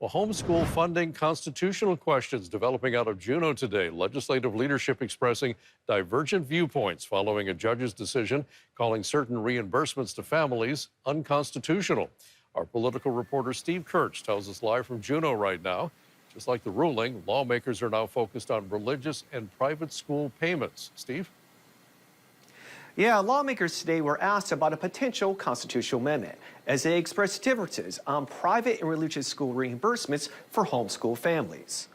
Well, homeschool funding constitutional questions developing out of Juneau today. Legislative leadership expressing divergent viewpoints following a judge's decision calling certain reimbursements to families unconstitutional. Our political reporter Steve Kirch tells us live from Juneau right now. Just like the ruling, lawmakers are now focused on religious and private school payments. Steve? Yeah, lawmakers today were asked about a potential constitutional amendment as they expressed differences on private and religious school reimbursements for homeschool families.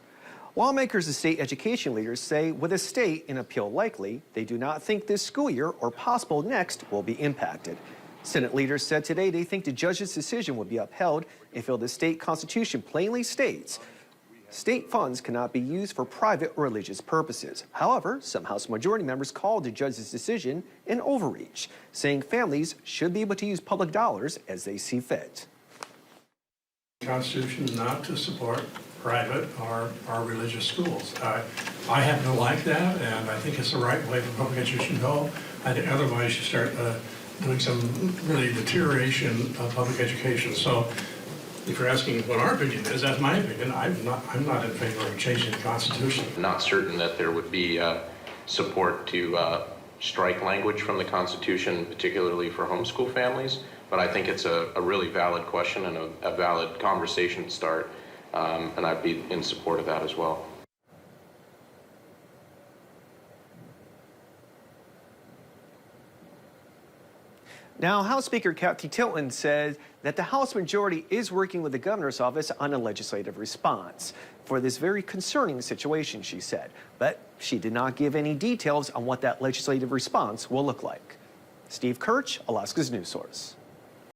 Lawmakers and state education leaders say with a state in appeal likely, they do not think this school year or possible next will be impacted. Senate leaders said today they think the judge's decision will be upheld and feel the state constitution plainly states state funds cannot be used for private or religious purposes. However, some House Majority members called the judge's decision an overreach, saying families should be able to use public dollars as they see fit. The Constitution not to support private or religious schools. I happen to like that, and I think it's the right way for public education to go. I think otherwise you start doing some really deterioration of public education. So if you're asking what our opinion is, that's my opinion. I'm not in favor of changing the Constitution. I'm not certain that there would be support to strike language from the Constitution, particularly for homeschool families, but I think it's a really valid question and a valid conversation to start, and I'd be in support of that as well. Now, House Speaker Kathy Tilton said that the House majority is working with the governor's office on a legislative response for this very concerning situation, she said. But she did not give any details on what that legislative response will look like. Steve Kirch, Alaska's news source.